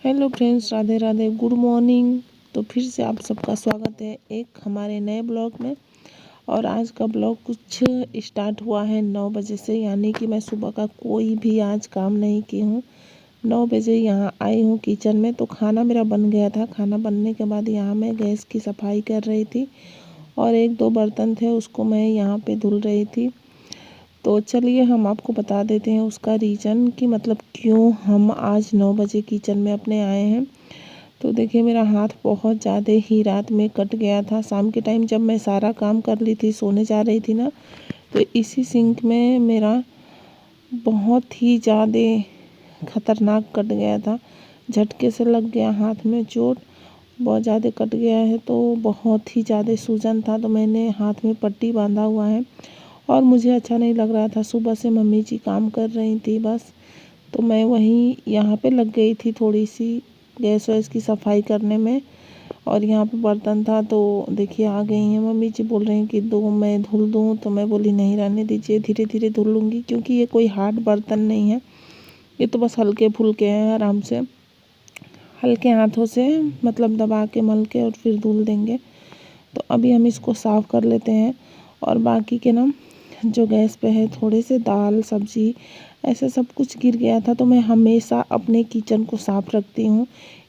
Hello friends, Radhe Radhe, good morning. तो फिर से आप सबका स्वागत है एक हमारे नए ब्लॉग में। और आज का ब्लॉग कुछ स्टार्ट हुआ है 9 बजे से, यानी कि मैं सुबह का कोई भी आज काम नहीं की हूँ। 9 बजे यहाँ आई हूँ किचन में, तो खाना मेरा बन गया था। खाना बनने के बाद यहाँ मैं गैस की सफाई कर रही थी और एक दो बर्तन थे उसको मैं यहाँ पे धुल रही थी। तो चलिए हम आपको बता देते हैं उसका रीज़न कि मतलब क्यों हम आज 9 बजे किचन में अपने आए हैं। तो देखिए मेरा हाथ बहुत ज़्यादा ही रात में कट गया था। शाम के टाइम जब मैं सारा काम कर ली थी, सोने जा रही थी ना, तो इसी सिंक में मेरा बहुत ही ज़्यादा खतरनाक कट गया था। झटके से लग गया हाथ में चोट, बहुत ज़्यादा कट गया है। तो बहुत ही ज़्यादा सूजन था, तो मैंने हाथ में पट्टी बांधा हुआ है और मुझे अच्छा नहीं लग रहा था। सुबह से मम्मी जी काम कर रही थी बस, तो मैं वहीं यहाँ पे लग गई थी थोड़ी सी गैस वैस की सफाई करने में। और यहाँ पे बर्तन था, तो देखिए आ गई हैं मम्मी जी, बोल रही हैं कि दो मैं धुल दूँ। तो मैं बोली नहीं, रहने दीजिए, धीरे धीरे धुल लूँगी, क्योंकि ये कोई हार्ड बर्तन नहीं है, ये तो बस हल्के फुल्के हैं। आराम से हल्के हाथों से मतलब दबा के मल के और फिर धुल देंगे। तो अभी हम इसको साफ़ कर लेते हैं। और बाकी के ना जो गैस पे है, थोड़े से दाल सब्जी ऐसे सब कुछ गिर गया था। तो मैं हमेशा अपने किचन को साफ़ रखती हूँ,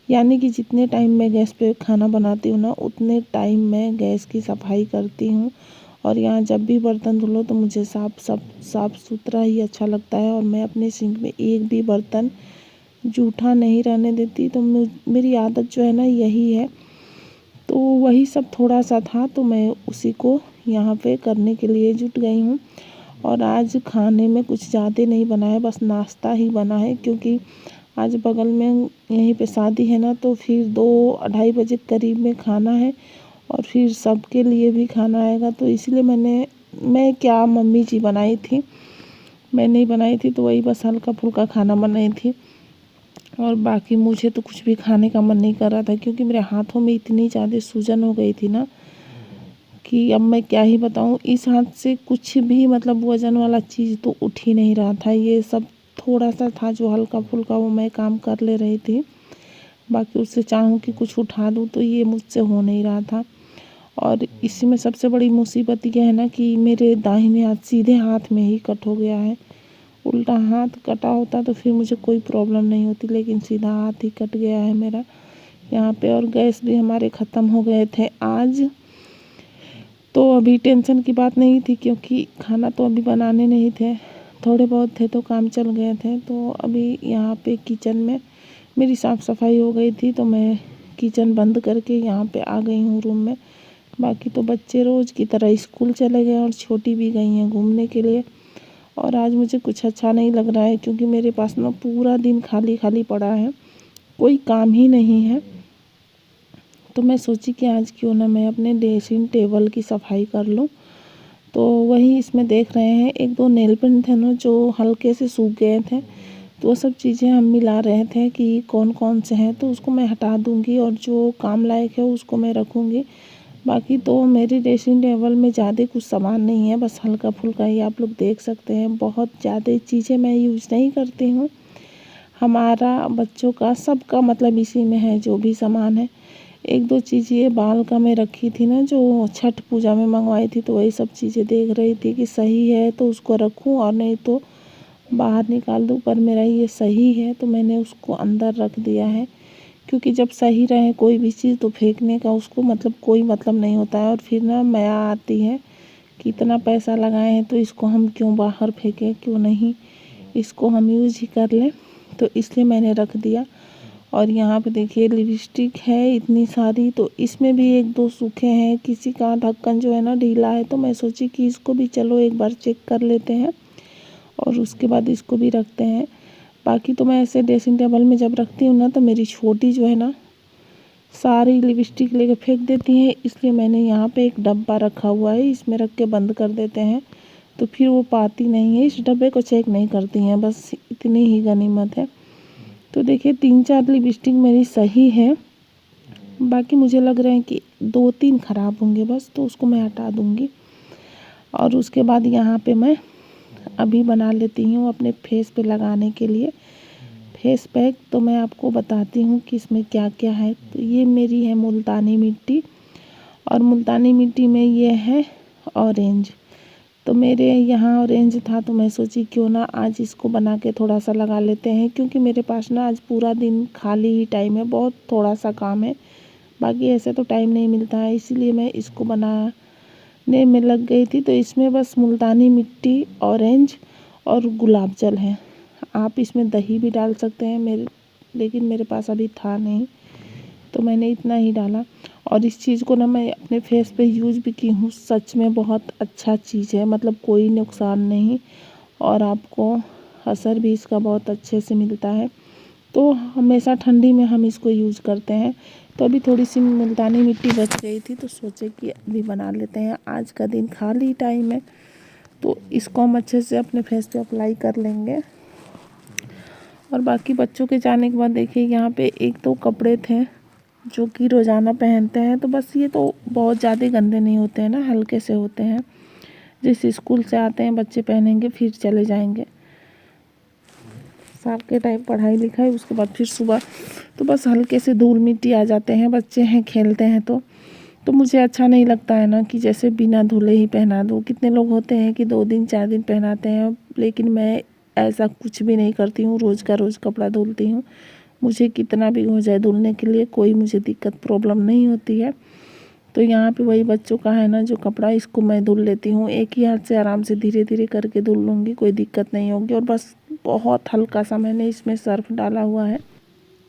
यानी कि जितने टाइम मैं गैस पे खाना बनाती हूँ ना, उतने टाइम मैं गैस की सफाई करती हूँ। और यहाँ जब भी बर्तन धुलो तो मुझे साफ़ सुथरा ही अच्छा लगता है। और मैं अपने सिंक में एक भी बर्तन जूठा नहीं रहने देती। तो मेरी आदत जो है ना यही है। तो वही सब थोड़ा सा था, तो मैं उसी को यहाँ पे करने के लिए जुट गई हूँ। और आज खाने में कुछ ज़्यादा नहीं बना है, बस नाश्ता ही बना है, क्योंकि आज बगल में यहीं पे शादी है ना, तो फिर 2-2:30 बजे करीब में खाना है और फिर सबके लिए भी खाना आएगा। तो इसलिए मैं क्या मम्मी जी बनाई थी, मैं नहीं बनाई थी, तो वही बस हल्का फुल्का खाना बनाई थी। और बाकी मुझे तो कुछ भी खाने का मन नहीं कर रहा था, क्योंकि मेरे हाथों में इतनी ज़्यादा सूजन हो गई थी ना कि अब मैं क्या ही बताऊँ। इस हाथ से कुछ भी मतलब वज़न वाला चीज़ तो उठ ही नहीं रहा था। ये सब थोड़ा सा था जो हल्का फुल्का वो मैं काम कर ले रही थी, बाकी उससे चाहूँ कि कुछ उठा दूँ तो ये मुझसे हो नहीं रहा था। और इसी में सबसे बड़ी मुसीबत ये है ना कि मेरे दाहिने हाथ सीधे हाथ में ही कट हो गया है। उल्टा हाथ कटा होता तो फिर मुझे कोई प्रॉब्लम नहीं होती, लेकिन सीधा हाथ ही कट गया है मेरा यहाँ पे। और गैस भी हमारे ख़त्म हो गए थे आज, तो अभी टेंशन की बात नहीं थी, क्योंकि खाना तो अभी बनाने नहीं थे, थोड़े बहुत थे तो काम चल गए थे। तो अभी यहाँ पे किचन में मेरी साफ़ सफाई हो गई थी, तो मैं किचन बंद करके यहाँ पे आ गई हूँ रूम में। बाकी तो बच्चे रोज़ की तरह स्कूल चले गए और छोटी भी गई हैं घूमने के लिए। और आज मुझे कुछ अच्छा नहीं लग रहा है, क्योंकि मेरे पास ना पूरा दिन खाली खाली पड़ा है, कोई काम ही नहीं है। तो मैं सोची कि आज क्यों ना मैं अपने ड्रेसिंग टेबल की सफाई कर लूँ। तो वही इसमें देख रहे हैं, एक दो नेल पेंट थे ना जो हल्के से सूख गए थे, तो वो सब चीज़ें हम मिला रहे थे कि कौन कौन से हैं। तो उसको मैं हटा दूँगी और जो काम लायक है उसको मैं रखूँगी। बाकी तो मेरी ड्रेसिंग टेबल में ज़्यादा कुछ सामान नहीं है, बस हल्का फुल्का ही आप लोग देख सकते हैं। बहुत ज़्यादा चीज़ें मैं यूज़ नहीं करती हूँ। हमारा बच्चों का सबका मतलब इसी में है, जो भी सामान है। एक दो चीज़ ये बाल का मैं रखी थी ना, जो छठ पूजा में मंगवाई थी, तो वही सब चीज़ें देख रही थी कि सही है तो उसको रखूँ और नहीं तो बाहर निकाल दूँ। पर मेरा ये सही है तो मैंने उसको अंदर रख दिया है, क्योंकि जब सही रहे कोई भी चीज़ तो फेंकने का उसको मतलब कोई मतलब नहीं होता है। और फिर ना माया आती है कि इतना पैसा लगाए हैं तो इसको हम क्यों बाहर फेंकें, क्यों नहीं इसको हम यूज़ ही कर लें। तो इसलिए मैंने रख दिया। और यहाँ पे देखिए लिपस्टिक है इतनी सारी, तो इसमें भी एक दो सूखे हैं, किसी का ढक्कन जो है ना ढीला है, तो मैं सोची कि इसको भी चलो एक बार चेक कर लेते हैं और उसके बाद इसको भी रखते हैं। बाकी तो मैं ऐसे ड्रेसिंग टेबल में जब रखती हूँ ना, तो मेरी छोटी जो है ना सारी लिपस्टिक लेके फेंक देती हैं, इसलिए मैंने यहाँ पे एक डब्बा रखा हुआ है, इसमें रख के बंद कर देते हैं, तो फिर वो पाती नहीं है। इस डब्बे को चेक नहीं करती हैं, बस इतनी ही गनीमत है। तो देखिए 3-4 लिपस्टिक मेरी सही है, बाकी मुझे लग रहा है कि 2-3 ख़राब होंगे बस, तो उसको मैं हटा दूँगी। और उसके बाद यहाँ पे मैं अभी बना लेती हूँ अपने फेस पे लगाने के लिए फेस पैक तो मैं आपको बताती हूँ कि इसमें क्या क्या है। तो ये मेरी है मुल्तानी मिट्टी, और मुल्तानी मिट्टी में ये है ऑरेंज। तो मेरे यहाँ ऑरेंज था तो मैं सोची क्यों ना आज इसको बना के थोड़ा सा लगा लेते हैं, क्योंकि मेरे पास ना आज पूरा दिन खाली ही टाइम है, बहुत थोड़ा सा काम है, बाकी ऐसे तो टाइम नहीं मिलता है, इसीलिए मैं इसको बनाने में लग गई थी। तो इसमें बस मुल्तानी मिट्टी, ऑरेंज और गुलाब जल है। आप इसमें दही भी डाल सकते हैं, लेकिन मेरे पास अभी था नहीं तो मैंने इतना ही डाला। और इस चीज़ को ना मैं अपने फेस पे यूज़ भी की हूँ, सच में बहुत अच्छा चीज़ है, मतलब कोई नुकसान नहीं, और आपको असर भी इसका बहुत अच्छे से मिलता है। तो हमेशा ठंडी में हम इसको यूज़ करते हैं। तो अभी थोड़ी सी मुल्तानी मिट्टी बच गई थी तो सोचे कि अभी बना लेते हैं, आज का दिन खाली टाइम है तो इसको हम अच्छे से अपने फेस पे अप्लाई कर लेंगे। और बाकी बच्चों के जाने के बाद देखिए यहाँ पे एक तो कपड़े थे जो कि रोज़ाना पहनते हैं, तो बस ये तो बहुत ज़्यादा गंदे नहीं होते हैं ना, हल्के से होते हैं, जैसे स्कूल से आते हैं बच्चे पहनेंगे फिर चले जाएंगे, शाम के टाइम पढ़ाई लिखाई, उसके बाद फिर सुबह तो बस हल्के से धूल मिट्टी आ जाते हैं, बच्चे हैं खेलते हैं तो मुझे अच्छा नहीं लगता है ना कि जैसे बिना धुले ही पहना दो। कितने लोग होते हैं कि 2 दिन 4 दिन पहनाते हैं, लेकिन मैं ऐसा कुछ भी नहीं करती हूँ, रोज़ का रोज़ कपड़ा धुलती हूँ। मुझे कितना भी हो जाए धुलने के लिए कोई मुझे दिक्कत प्रॉब्लम नहीं होती है। तो यहाँ पे वही बच्चों का है ना जो कपड़ा, इसको मैं धुल लेती हूँ, एक ही हाथ से आराम से धीरे धीरे करके धुल लूँगी, कोई दिक्कत नहीं होगी। और बस बहुत हल्का सा मैंने इसमें सर्फ डाला हुआ है।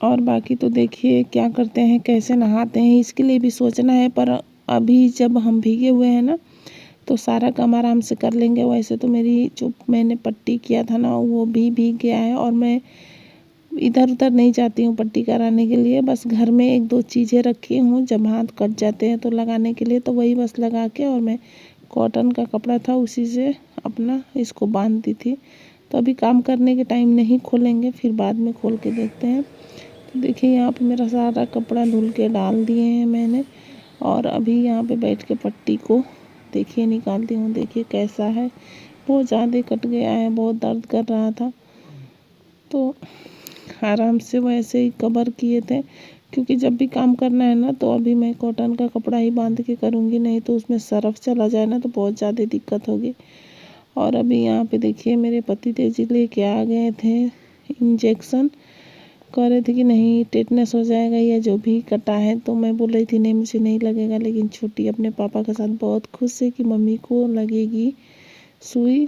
और बाकी तो देखिए क्या करते हैं, कैसे नहाते हैं, इसके लिए भी सोचना है, पर अभी जब हम भीगे हुए हैं ना तो सारा काम आराम से कर लेंगे। वैसे तो मेरी जो मैंने पट्टी किया था ना वो भी भीग गया है, और मैं इधर उधर नहीं जाती हूँ पट्टी कराने के लिए, बस घर में 1-2 चीज़ें रखी हूँ, जब हाथ कट जाते हैं तो लगाने के लिए, तो वही बस लगा के, और मैं कॉटन का कपड़ा था उसी से अपना इसको बांधती थी। तो अभी काम करने के टाइम नहीं खोलेंगे, फिर बाद में खोल के देखते हैं। तो देखिए यहाँ पे मेरा सारा कपड़ा धुल के डाल दिए हैं मैंने, और अभी यहाँ पे बैठ के पट्टी को देखिए निकालती हूँ। देखिए कैसा है, बहुत ज़्यादा कट गया है, बहुत दर्द कर रहा था, तो आराम से वैसे ही कवर किए थे, क्योंकि जब भी काम करना है ना तो अभी मैं कॉटन का कपड़ा ही बांध के करूँगी, नहीं तो उसमें सरफ चला जाए ना तो बहुत ज़्यादा दिक्कत होगी। और अभी यहाँ पे देखिए मेरे पति देव जी लेके आ गए थे इंजेक्शन, कह रहे थे कि नहीं टेटनस हो जाएगा या जो भी कटा है, तो मैं बोल रही थी नहीं मुझे नहीं लगेगा, लेकिन छोटी अपने पापा के साथ बहुत खुश है कि मम्मी को लगेगी सुई।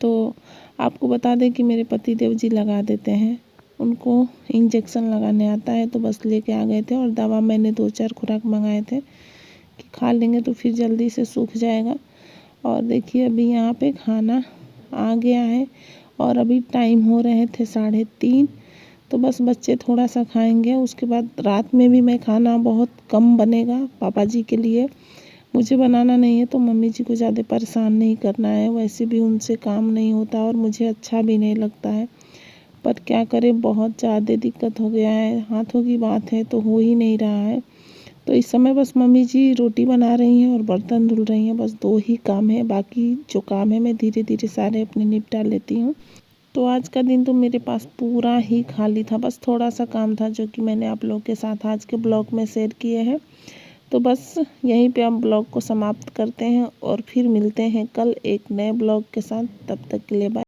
तो आपको बता दें कि मेरे पति देव जी लगा देते हैं, उनको इंजेक्शन लगाने आता है, तो बस लेके आ गए थे। और दवा मैंने 2-4 खुराक मंगाए थे कि खा लेंगे तो फिर जल्दी से सूख जाएगा। और देखिए अभी यहाँ पे खाना आ गया है, और अभी टाइम हो रहे थे 3:30, तो बस बच्चे थोड़ा सा खाएंगे, उसके बाद रात में भी मैं खाना बहुत कम बनेगा पापा जी के लिए, मुझे बनाना नहीं है, तो मम्मी जी को ज़्यादा परेशान नहीं करना है, वैसे भी उनसे काम नहीं होता और मुझे अच्छा भी नहीं लगता है, पर क्या करें बहुत ज़्यादा दिक्कत हो गया है, हाथों की बात है तो हो ही नहीं रहा है। तो इस समय बस मम्मी जी रोटी बना रही हैं और बर्तन धुल रही हैं, बस 2 ही काम है, बाकी जो काम है मैं धीरे धीरे सारे अपने निपटा लेती हूँ। तो आज का दिन तो मेरे पास पूरा ही खाली था, बस थोड़ा सा काम था जो कि मैंने आप लोग के साथ आज के ब्लॉग में शेयर किए हैं। तो बस यहीं पे हम ब्लॉग को समाप्त करते हैं और फिर मिलते हैं कल एक नए ब्लॉग के साथ, तब तक के लिए बाय।